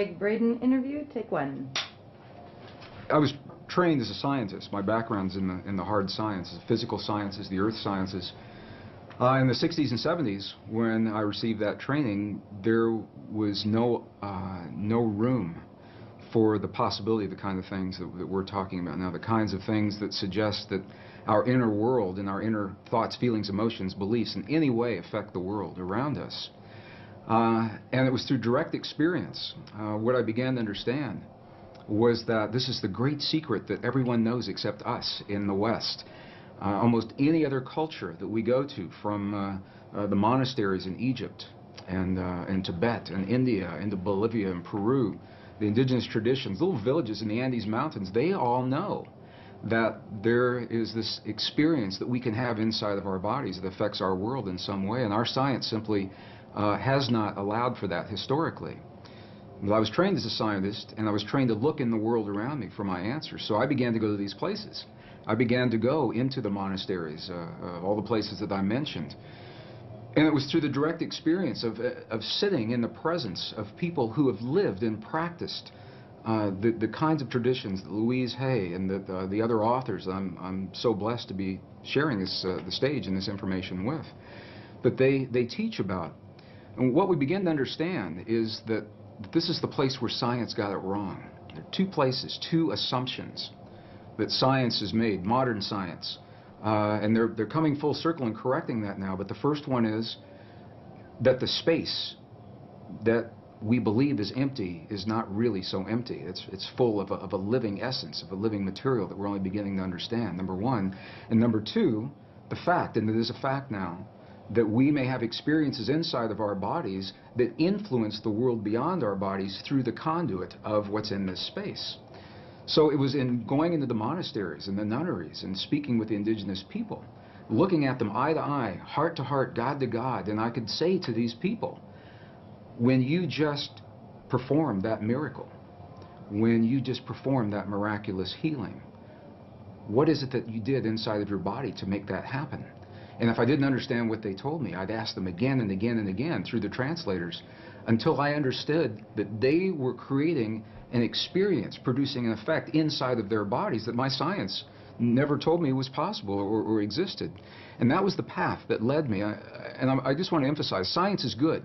Gregg Braden interview, take one. I was trained as a scientist. My background's in the hard sciences, physical sciences, the earth sciences. In the 60s and 70s, when I received that training, there was no room for the possibility of the kind of things that we're talking about now, the kinds of things that suggest that our inner world and our inner thoughts, feelings, emotions, beliefs in any way affect the world around us. And it was through direct experience what I began to understand was that this is the great secret that everyone knows except us in the West. Almost any other culture that we go to, from the monasteries in Egypt and Tibet and India into Bolivia and Peru, the indigenous traditions, little villages in the Andes Mountains, they all know that there is this experience that we can have inside of our bodies that affects our world in some way, and our science simply has not allowed for that historically. Well, I was trained as a scientist, and I was trained to look in the world around me for my answers, so I began to go to these places. I began to go into the monasteries, all the places that I mentioned. And it was through the direct experience of sitting in the presence of people who have lived and practiced the kinds of traditions that Louise Hay and the other authors I'm so blessed to be sharing the stage and this information with, that they teach about. And what we begin to understand is that this is the place where science got it wrong. There are two places, two assumptions that science has made, modern science. And they're coming full circle and correcting that now. But the first one is that the space that we believe is empty is not really so empty. It's full of a living essence, of a living material that we're only beginning to understand, number one. And number two, the fact, and it is a fact now, that we may have experiences inside of our bodies that influence the world beyond our bodies through the conduit of what's in this space. So it was in going into the monasteries and the nunneries and speaking with the indigenous people, looking at them eye to eye, heart to heart, God to God, and I could say to these people, when you just performed that miracle, when you just performed that miraculous healing, what is it that you did inside of your body to make that happen? And if I didn't understand what they told me, I'd ask them again and again and again through the translators until I understood that they were creating an experience, producing an effect inside of their bodies that my science never told me was possible or existed. And that was the path that led me. I just want to emphasize, science is good.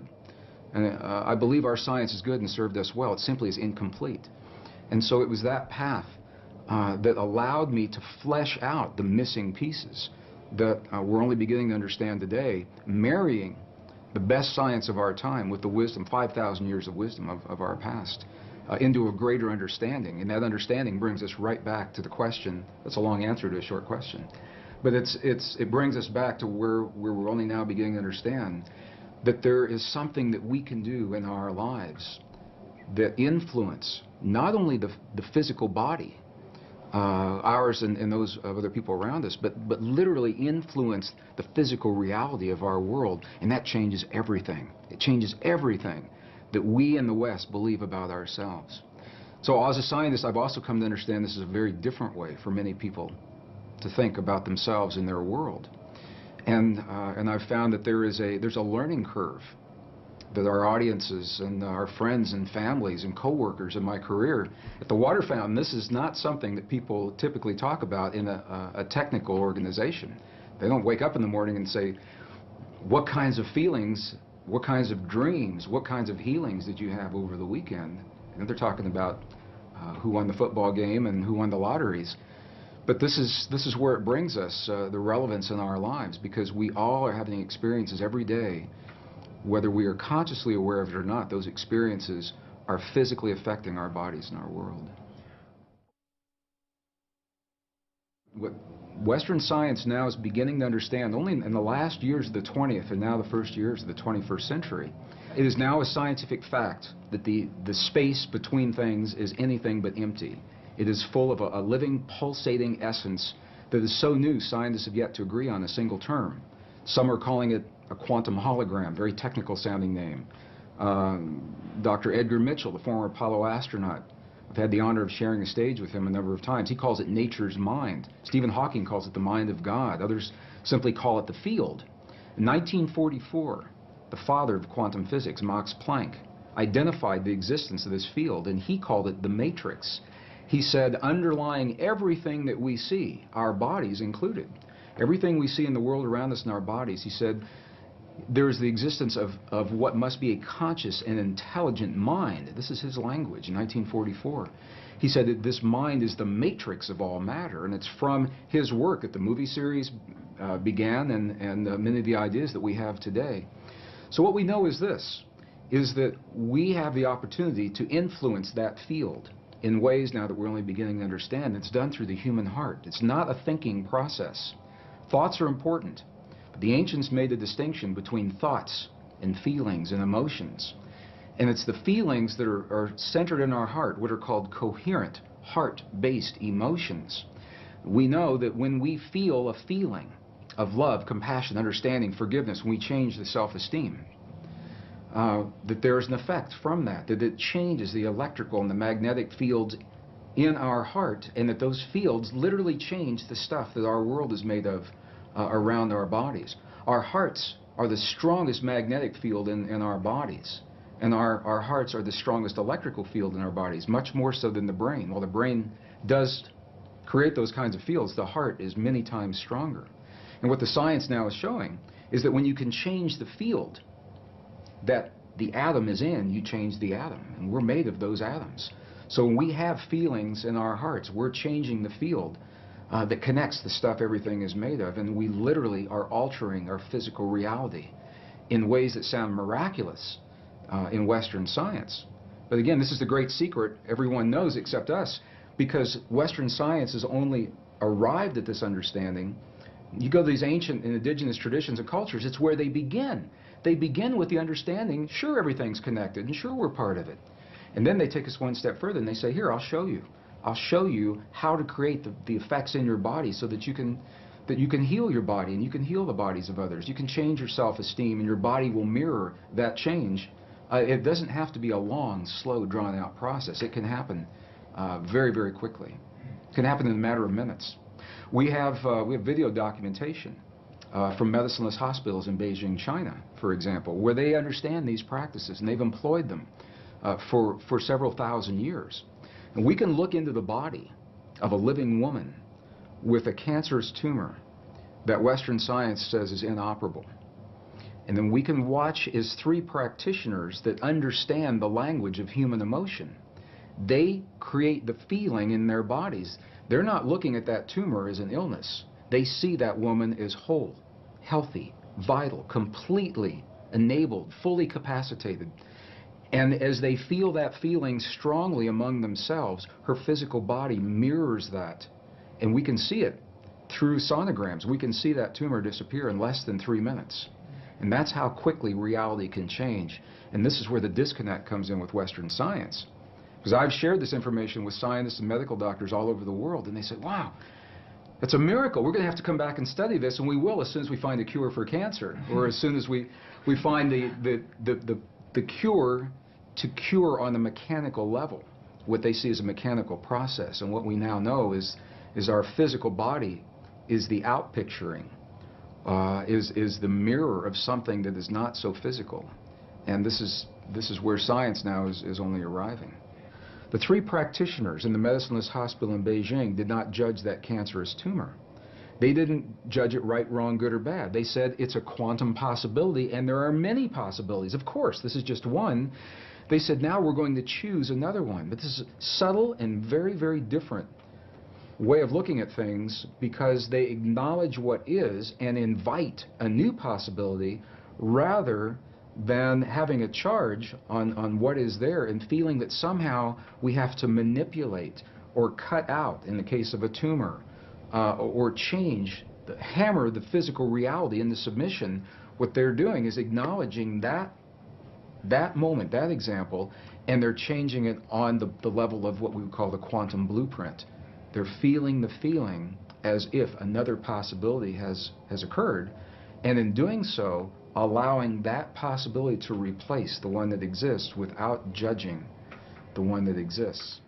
And I believe our science is good and served us well. It simply is incomplete. And so it was that path that allowed me to flesh out the missing pieces that we're only beginning to understand today, marrying the best science of our time with the wisdom, 5,000 years of wisdom of our past, into a greater understanding. And that understanding brings us right back to the question. That's a long answer to a short question. But it brings us back to where we're only now beginning to understand that there is something that we can do in our lives that influence not only the physical body, ours and those of other people around us, but literally influence the physical reality of our world, and that changes everything. It changes everything that we in the West believe about ourselves. So as a scientist, I've also come to understand this is a very different way for many people to think about themselves and their world. And I've found that there's a learning curve that our audiences and our friends and families and coworkers in my career at the Water Fountain, this is not something that people typically talk about in a technical organization. They don't wake up in the morning and say, what kinds of feelings, what kinds of dreams, what kinds of healings did you have over the weekend? And they're talking about who won the football game and who won the lotteries. But this is where it brings us, the relevance in our lives, because we all are having experiences every day. Whether we are consciously aware of it or not, those experiences are physically affecting our bodies and our world. What Western science now is beginning to understand, only in the last years of the 20th and now the first years of the 21st century, it is now a scientific fact that the space between things is anything but empty. It is full of a living, pulsating essence that is so new, scientists have yet to agree on a single term. Some are calling it a quantum hologram, very technical sounding name. Dr. Edgar Mitchell, the former Apollo astronaut, I've had the honor of sharing a stage with him a number of times. He calls it nature's mind. Stephen Hawking calls it the mind of God. Others simply call it the field. In 1944, the father of quantum physics, Max Planck, identified the existence of this field, and he called it the matrix. He said underlying everything that we see, our bodies included, everything we see in the world around us in our bodies, he said, there's the existence of what must be a conscious and intelligent mind. This is his language in 1944. He said that this mind is the matrix of all matter, and it's from his work that the movie series began and many of the ideas that we have today. So what we know is this, is that we have the opportunity to influence that field in ways now that we're only beginning to understand. It's done through the human heart. It's not a thinking process. Thoughts are important. The ancients made a distinction between thoughts and feelings and emotions. And it's the feelings that are centered in our heart, what are called coherent, heart-based emotions. We know that when we feel a feeling of love, compassion, understanding, forgiveness, when we change the self-esteem, that there's an effect from that it changes the electrical and the magnetic fields in our heart, and that those fields literally change the stuff that our world is made of around our bodies. Our hearts are the strongest magnetic field in our bodies, and our hearts are the strongest electrical field in our bodies, much more so than the brain. While the brain does create those kinds of fields, the heart is many times stronger. And what the science now is showing is that when you can change the field that the atom is in, you change the atom, and we're made of those atoms. So when we have feelings in our hearts, we're changing the field that connects the stuff everything is made of, and we literally are altering our physical reality in ways that sound miraculous in Western science. But again, this is the great secret everyone knows except us, because Western science has only arrived at this understanding. You go to these ancient and indigenous traditions and cultures, it's where they begin. They begin with the understanding, sure, everything's connected, and sure, we're part of it. And then they take us one step further, and they say, here, I'll show you. I'll show you how to create the effects in your body so that you can heal your body, and you can heal the bodies of others. You can change your self-esteem, and your body will mirror that change. It doesn't have to be a long, slow, drawn-out process. It can happen very, very quickly. It can happen in a matter of minutes. We have video documentation from medicineless hospitals in Beijing, China, for example, where they understand these practices, and they've employed them for several thousand years. And we can look into the body of a living woman with a cancerous tumor that Western science says is inoperable. And then we can watch as three practitioners that understand the language of human emotion. They create the feeling in their bodies. They're not looking at that tumor as an illness. They see that woman as whole, healthy, vital, completely enabled, fully capacitated. And as they feel that feeling strongly among themselves, her physical body mirrors that. And we can see it through sonograms. We can see that tumor disappear in less than 3 minutes. And that's how quickly reality can change. And this is where the disconnect comes in with Western science. Because I've shared this information with scientists and medical doctors all over the world, and they say, wow, it's a miracle. We're going to have to come back and study this, and we will as soon as we find a cure for cancer, or as soon as we find the cure to cure on a mechanical level, what they see as a mechanical process. And what we now know is our physical body is the outpicturing, is the mirror of something that is not so physical. And this is where science now is only arriving. The three practitioners in the medicineless hospital in Beijing did not judge that cancerous tumor. They didn't judge it right, wrong, good, or bad. They said it's a quantum possibility, and there are many possibilities. Of course, this is just one. They said, now we're going to choose another one. But this is a subtle and very, very different way of looking at things, because they acknowledge what is and invite a new possibility rather than having a charge on what is there and feeling that somehow we have to manipulate or cut out, in the case of a tumor, or change, hammer the physical reality into submission. What they're doing is acknowledging that moment, that example, and they're changing it on the level of what we would call the quantum blueprint. They're feeling the feeling as if another possibility has occurred, and in doing so, allowing that possibility to replace the one that exists without judging the one that exists.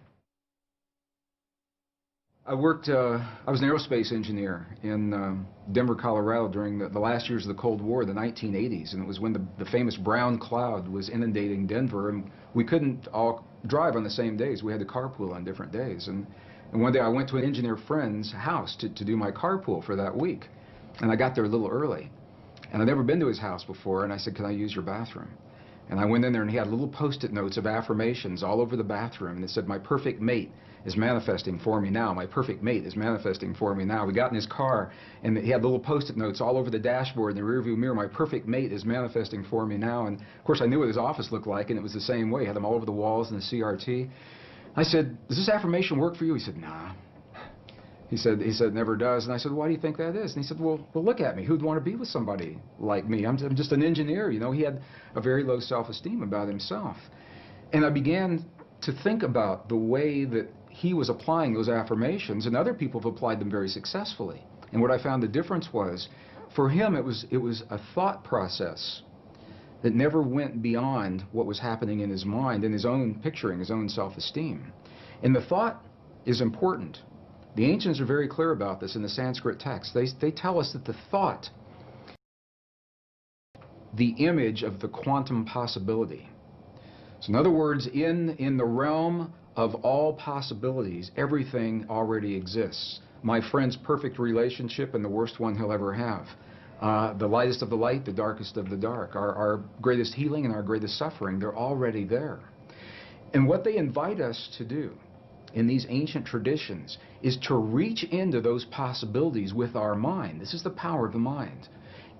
I was an aerospace engineer in Denver, Colorado during the last years of the Cold War, the 1980s, and it was when the famous brown cloud was inundating Denver, and we couldn't all drive on the same days. We had to carpool on different days. And one day I went to an engineer friend's house to do my carpool for that week, and I got there a little early. And I'd never been to his house before, and I said, "Can I use your bathroom?" And I went in there, and he had little Post-it notes of affirmations all over the bathroom, and it said, "My perfect mate is manifesting for me now. My perfect mate is manifesting for me now." We got in his car, and he had little Post-it notes all over the dashboard and the rearview mirror. "My perfect mate is manifesting for me now." And of course, I knew what his office looked like, and it was the same way. He had them all over the walls in the CRT. I said, "Does this affirmation work for you?" He said, "Nah." He said, "It never does." And I said, "Why do you think that is?" And he said, well, look at me. Who'd want to be with somebody like me? I'm just an engineer. You know, he had a very low self-esteem about himself. And I began to think about the way that he was applying those affirmations, and other people have applied them very successfully. And what I found the difference was, for him, it was a thought process that never went beyond what was happening in his mind, in his own picturing, his own self-esteem. And the thought is important. The ancients are very clear about this in the Sanskrit text. They tell us that the thought, the image of the quantum possibility. So in other words, in the realm of all possibilities, everything already exists. My friend's perfect relationship and the worst one he'll ever have. The lightest of the light, the darkest of the dark. Our greatest healing and our greatest suffering, they're already there. And what they invite us to do in these ancient traditions is to reach into those possibilities with our mind. This is the power of the mind.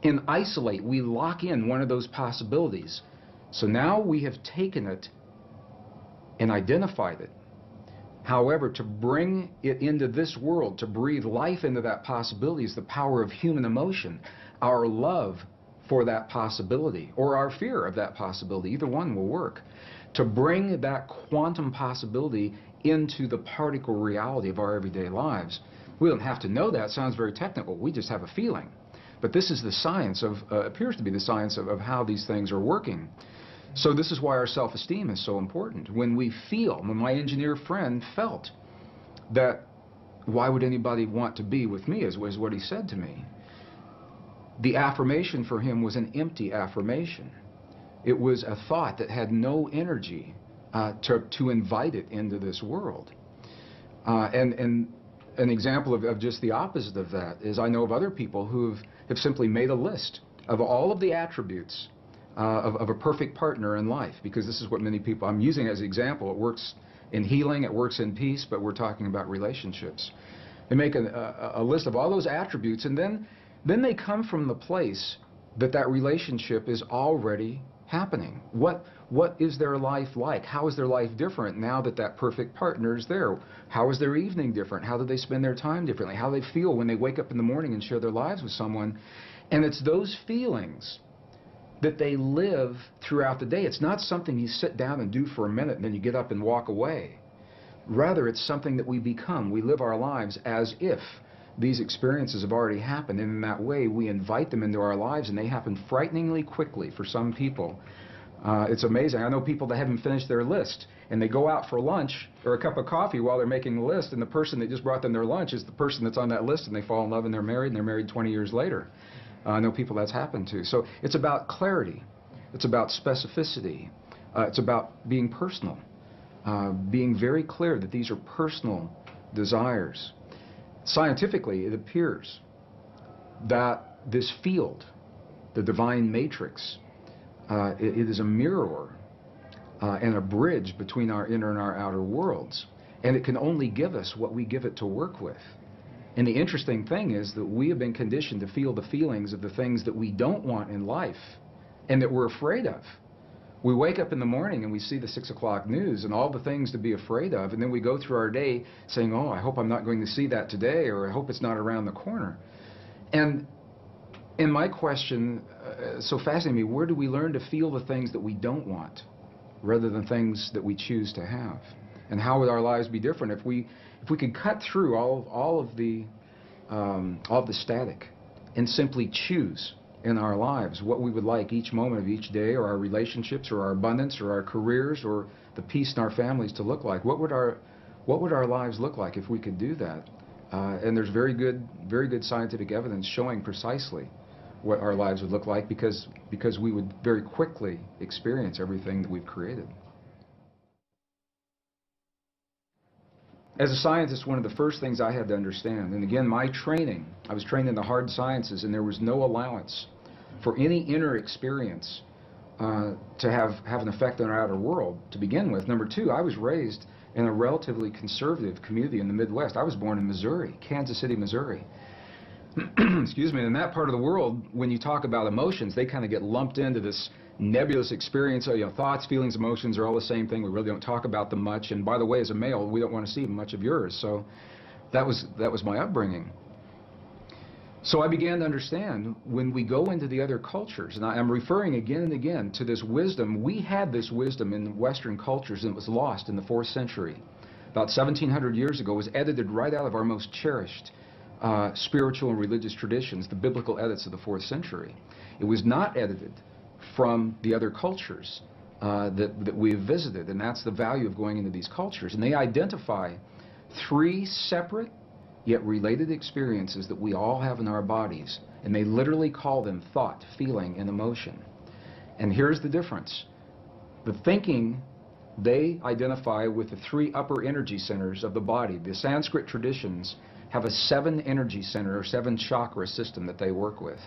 And isolate, we lock in one of those possibilities. So now we have taken it and identified it. However, to bring it into this world, to breathe life into that possibility, is the power of human emotion. Our love for that possibility, or our fear of that possibility, either one will work. To bring that quantum possibility into the particle reality of our everyday lives. We don't have to know that. It sounds very technical. We just have a feeling. But this is the science of, appears to be the science of how these things are working. So this is why our self-esteem is so important. When we feel, when my engineer friend felt that, why would anybody want to be with me, is what he said to me. The affirmation for him was an empty affirmation. It was a thought that had no energy to invite it into this world. And an example of just the opposite of that is, I know of other people who have simply made a list of all of the attributes of a perfect partner in life, because this is what many people, I'm using as an example. It works in healing, it works in peace, but we're talking about relationships. They make a list of all those attributes, and then they come from the place that relationship is already happening. What is their life like? How is their life different now that perfect partner is there? How is their evening different? How do they spend their time differently? How do they feel when they wake up in the morning and share their lives with someone? And it's those feelings that they live throughout the day. It's not something you sit down and do for a minute and then you get up and walk away. Rather, it's something that we become. We live our lives as if these experiences have already happened, and in that way we invite them into our lives, and they happen frighteningly quickly for some people. It's amazing. I know people that haven't finished their list, and they go out for lunch or a cup of coffee while they're making the list, and the person that just brought them their lunch is the person that's on that list, and they fall in love and they're married 20 years later. I know people that's happened to. So it's about clarity. It's about specificity. It's about being personal, being very clear that these are personal desires. Scientifically, it appears that this field, the divine matrix, it is a mirror and a bridge between our inner and our outer worlds. And it can only give us what we give it to work with. And the interesting thing is that we have been conditioned to feel the feelings of the things that we don't want in life and that we're afraid of. We wake up in the morning and we see the 6 o'clock news and all the things to be afraid of, and then we go through our day saying, oh, I hope I'm not going to see that today, or I hope it's not around the corner. And my question, so fascinating me, where do we learn to feel the things that we don't want rather than things that we choose to have? And how would our lives be different if we could cut through all of the static and simply choose in our lives what we would like each moment of each day, or our relationships, or our abundance, or our careers, or the peace in our families to look like? What would our what would our lives look like if we could do that? And there's very good scientific evidence showing precisely what our lives would look like because we would very quickly experience everything that we've created. As a scientist, one of the first things I had to understand, and again, my training, I was trained in the hard sciences, and there was no allowance for any inner experience to have an effect on our outer world to begin with. Number two, I was raised in a relatively conservative community in the Midwest. I was born in Missouri, Kansas City, Missouri. Excuse me. In that part of the world, when you talk about emotions, they kind of get lumped into this nebulous experience. You know, thoughts, feelings, emotions are all the same thing. We really don't talk about them much. And by the way, as a male, we don't want to see much of yours. So that was my upbringing. So I began to understand when we go into the other cultures, and I'm referring again and again to this wisdom. We had this wisdom in Western cultures, and it was lost in the 4th century. About 1,700 years ago, it was edited right out of our most cherished spiritual and religious traditions, the biblical edits of the 4th century. It was not edited from the other cultures that we've visited, and that's the value of going into these cultures. And they identify 3 separate yet related experiences that we all have in our bodies, and they literally call them thought, feeling, and emotion. And here's the difference. The thinking they identify with the 3 upper energy centers of the body. The Sanskrit traditions have a 7 energy center or 7 chakra system that they work with.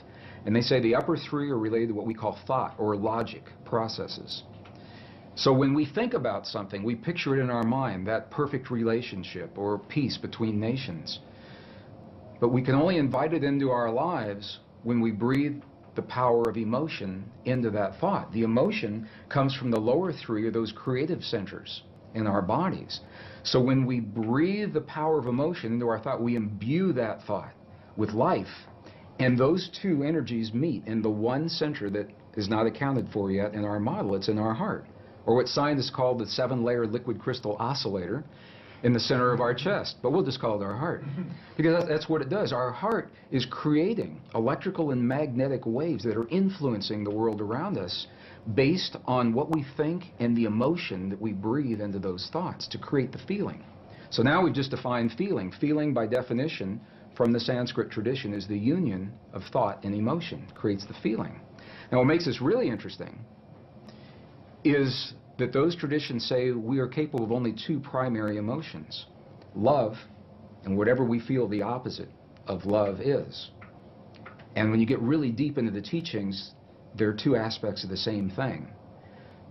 And they say the upper 3 are related to what we call thought or logic processes. So when we think about something, we picture it in our mind, that perfect relationship or peace between nations. But we can only invite it into our lives when we breathe the power of emotion into that thought. The emotion comes from the lower 3 or those creative centers in our bodies. So when we breathe the power of emotion into our thought, we imbue that thought with life. And those 2 energies meet in the one center that is not accounted for yet in our model. It's in our heart, or what scientists call the 7-layer liquid crystal oscillator in the center of our chest. But we'll just call it our heart, because that's what it does. Our heart is creating electrical and magnetic waves that are influencing the world around us based on what we think and the emotion that we breathe into those thoughts to create the feeling. So now we've just defined feeling. Feeling, by definition, from the Sanskrit tradition, is the union of thought and emotion, creates the feeling. Now what makes this really interesting is that those traditions say we are capable of only 2 primary emotions, love and whatever we feel the opposite of love is. And when you get really deep into the teachings, there are 2 aspects of the same thing.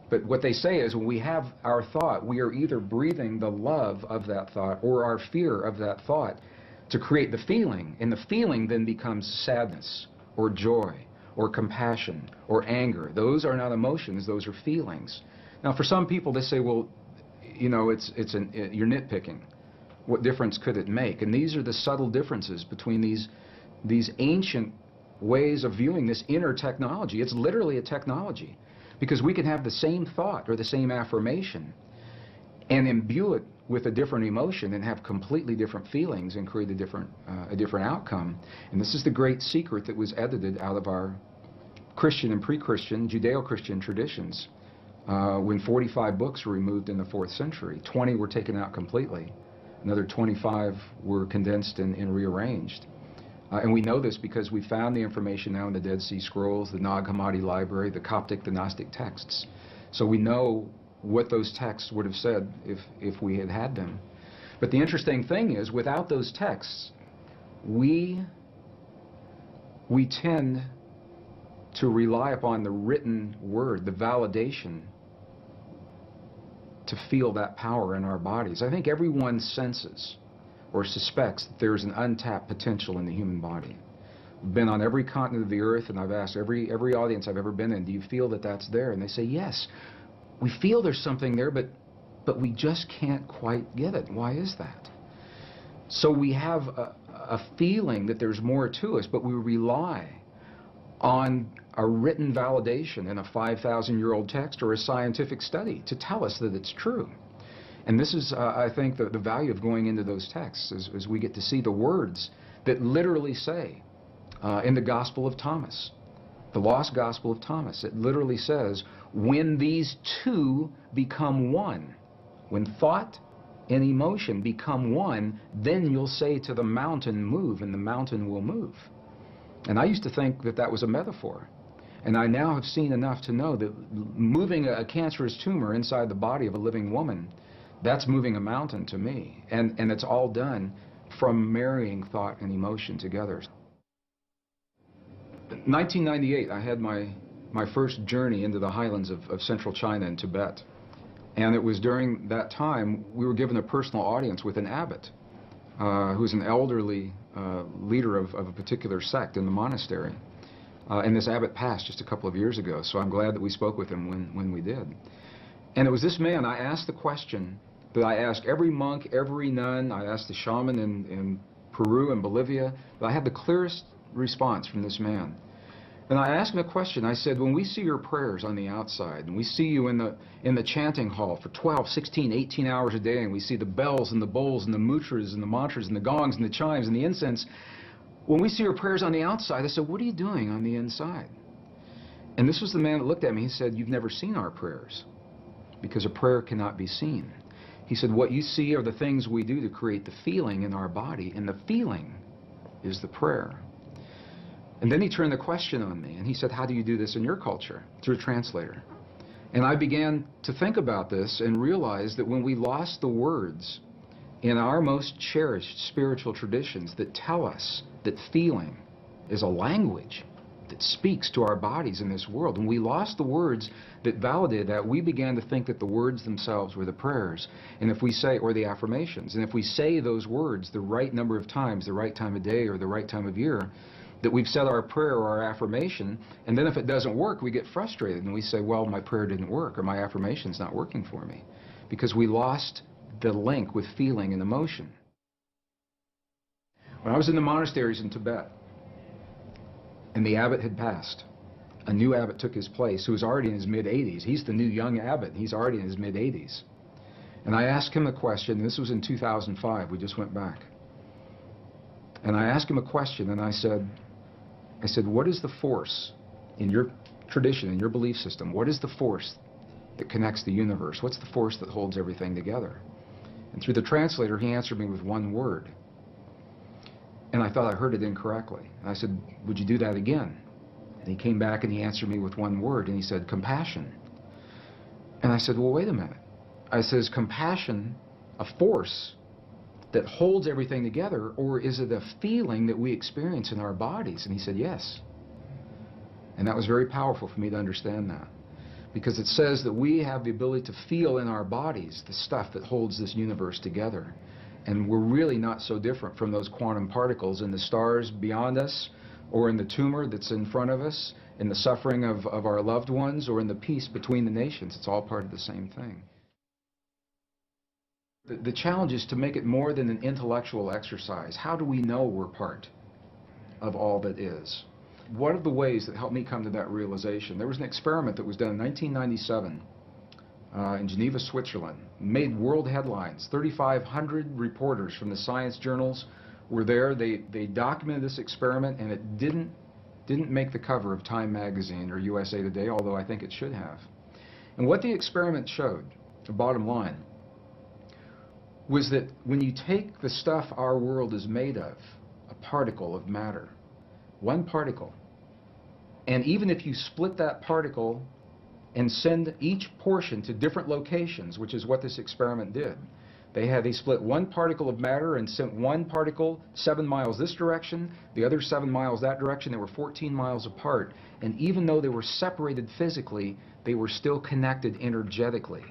But what they say is when we have our thought, we are either breathing the love of that thought or our fear of that thought to create the feeling, and the feeling then becomes sadness or joy or compassion or anger. Those are not emotions, those are feelings. Now for some people they say, well, you know, you're nitpicking. What difference could it make? And these are the subtle differences between these ancient ways of viewing this inner technology. It's literally a technology, because we can have the same thought or the same affirmation and imbue it with a different emotion and have completely different feelings and create a different outcome. And this is the great secret that was edited out of our Christian and pre-Christian Judeo-Christian traditions when 45 books were removed in the 4th century. 20 were taken out completely. Another 25 were condensed and rearranged. And we know this because we found the information now in the Dead Sea Scrolls, the Nag Hammadi Library, the Coptic, the Gnostic texts. So we know what those texts would have said if we had had them. But the interesting thing is, without those texts, we tend to rely upon the written word, the validation, to feel that power in our bodies. I think everyone senses or suspects that there's an untapped potential in the human body. I've been on every continent of the earth, and I've asked every audience I've ever been in, do you feel that that's there? And they say, yes, we feel there's something there, but we just can't quite get it. Why is that? So we have a feeling that there's more to us, but we rely on a written validation in a 5,000-year-old text or a scientific study to tell us that it's true. And this is, I think, the value of going into those texts, is we get to see the words that literally say, in the Gospel of Thomas, the lost Gospel of Thomas, it literally says, when these 2 become one, when thought and emotion become one, then you'll say to the mountain, move, and the mountain will move. And I used to think that that was a metaphor. And I now have seen enough to know that moving a cancerous tumor inside the body of a living woman, that's moving a mountain to me. And it's all done from marrying thought and emotion together. 1998, I had my first journey into the highlands of central China and Tibet. And it was during that time we were given a personal audience with an abbot, who's an elderly leader of a particular sect in the monastery. And this abbot passed just a couple of years ago, so I'm glad that we spoke with him when we did. And it was this man, I asked the question that I asked every monk, every nun, I asked the shaman in Peru and Bolivia, but I had the clearest response from this man. And I asked him a question. I said, when we see your prayers on the outside, and we see you in the chanting hall for 12, 16, 18 hours a day, and we see the bells and the bowls and the mudras and the mantras and the gongs and the chimes and the incense, when we see your prayers on the outside, I said, what are you doing on the inside? And this was the man that looked at me. He said, you've never seen our prayers, because a prayer cannot be seen. He said, what you see are the things we do to create the feeling in our body, and the feeling is the prayer. And then he turned the question on me, and he said, how do you do this in your culture? Through a translator. And I began to think about this and realize that when we lost the words in our most cherished spiritual traditions that tell us that feeling is a language that speaks to our bodies in this world, when we lost the words that validated that, we began to think that the words themselves were the prayers, and if we say, or the affirmations, and if we say those words the right number of times, the right time of day or the right time of year, that we've said our prayer or our affirmation, and then if it doesn't work, we get frustrated and we say, well, my prayer didn't work, or my affirmation's not working for me, because we lost the link with feeling and emotion. When I was in the monasteries in Tibet, and the abbot had passed, a new abbot took his place, who was already in his mid-80s. He's the new young abbot. He's already in his mid-80s. And I asked him a question, and this was in 2005. We just went back. And I asked him a question, and I said, what is the force in your tradition, in your belief system? What is the force that connects the universe? What's the force that holds everything together? And through the translator, he answered me with one word. And I thought I heard it incorrectly. And I said, would you do that again? And he came back and he answered me with one word, and he said, compassion. And I said, well, wait a minute. I said, is compassion a force that holds everything together, or is it a feeling that we experience in our bodies? And he said, yes. And that was very powerful for me to understand that, because it says that we have the ability to feel in our bodies the stuff that holds this universe together. And we're really not so different from those quantum particles in the stars beyond us, or in the tumor that's in front of us, in the suffering of our loved ones, or in the peace between the nations. It's all part of the same thing. The challenge is to make it more than an intellectual exercise. How do we know we're part of all that is? One of the ways that helped me come to that realization, there was an experiment that was done in 1997 in Geneva, Switzerland. Made world headlines. 3,500 reporters from the science journals were there. They documented this experiment, and it didn't make the cover of Time magazine or USA Today, although I think it should have. And what the experiment showed, the bottom line, was that when you take the stuff our world is made of, a particle of matter, one particle, and even if you split that particle and send each portion to different locations, which is what this experiment did, they split one particle of matter and sent one particle 7 miles this direction, the other 7 miles that direction. They were 14 miles apart, and even though they were separated physically, they were still connected energetically.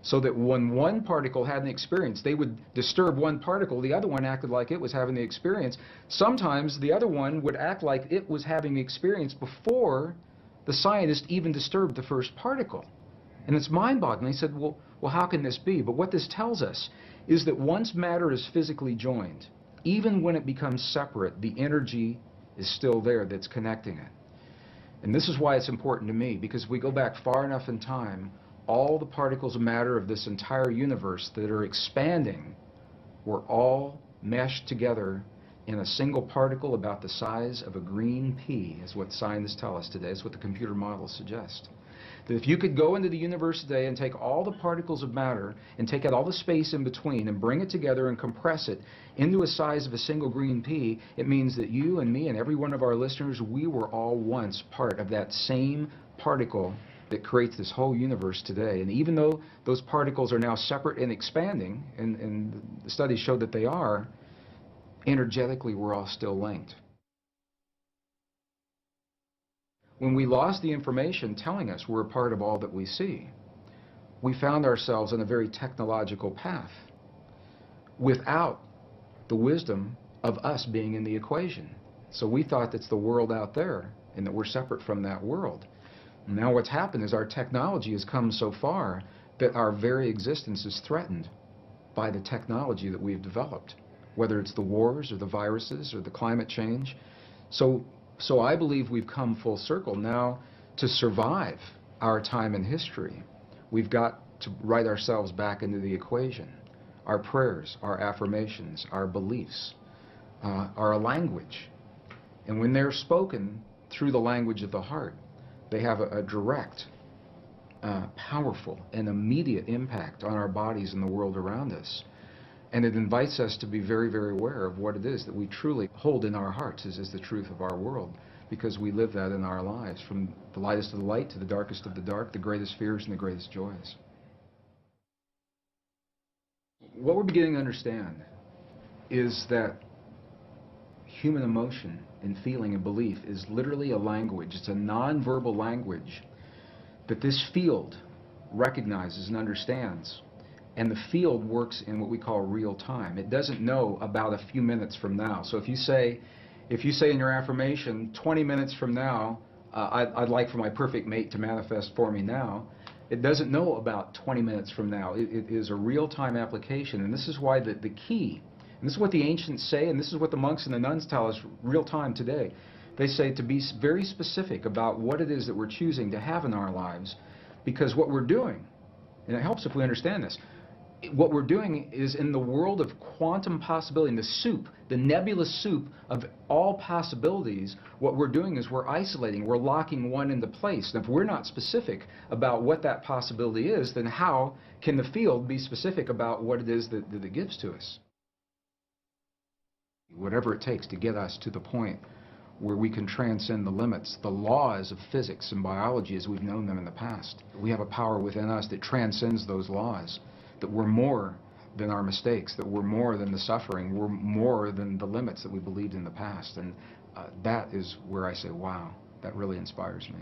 So that when one particle had an experience, they would disturb one particle, the other one acted like it was having the experience. Sometimes the other one would act like it was having the experience before the scientist even disturbed the first particle. And it's mind-boggling. He said, well, how can this be? But what this tells us is that once matter is physically joined, even when it becomes separate, the energy is still there that's connecting it. And this is why it's important to me, because if we go back far enough in time, all the particles of matter of this entire universe that are expanding were all meshed together in a single particle about the size of a green pea, is what scientists tell us today. It's what the computer models suggest. That if you could go into the universe today and take all the particles of matter and take out all the space in between and bring it together and compress it into a size of a single green pea, it means that you and me and every one of our listeners, we were all once part of that same particle that creates this whole universe today. And even though those particles are now separate and expanding, and the studies showed that they are, energetically we're all still linked. When we lost the information telling us we're a part of all that we see, we found ourselves on a very technological path without the wisdom of us being in the equation. So we thought that's the world out there and that we're separate from that world. Now what's happened is our technology has come so far that our very existence is threatened by the technology that we've developed, whether it's the wars or the viruses or the climate change. So I believe we've come full circle now. To survive our time in history, we've got to write ourselves back into the equation. Our prayers, our affirmations, our beliefs are a language. And when they're spoken through the language of the heart, they have a direct, powerful, and immediate impact on our bodies and the world around us. And it invites us to be very, very aware of what it is that we truly hold in our hearts as the truth of our world, because we live that in our lives, from the lightest of the light to the darkest of the dark, the greatest fears and the greatest joys. What we're beginning to understand is that human emotion and feeling and belief is literally a language. It's a nonverbal language that this field recognizes and understands. And the field works in what we call real time. It doesn't know about a few minutes from now. So if you say in your affirmation, 20 minutes from now, I'd like for my perfect mate to manifest for me now, it doesn't know about 20 minutes from now. It is a real-time application. And this is why the key, and this is what the ancients say, and this is what the monks and the nuns tell us real-time today. They say to be very specific about what it is that we're choosing to have in our lives, because what we're doing, and it helps if we understand this, what we're doing is in the world of quantum possibility, in the soup, the nebulous soup of all possibilities, what we're doing is we're isolating, we're locking one into place. And if we're not specific about what that possibility is, then how can the field be specific about what it is that it gives to us? Whatever it takes to get us to the point where we can transcend the limits, the laws of physics and biology as we've known them in the past. We have a power within us that transcends those laws, that we're more than our mistakes, that we're more than the suffering, we're more than the limits that we believed in the past. And that is where I say, wow, that really inspires me.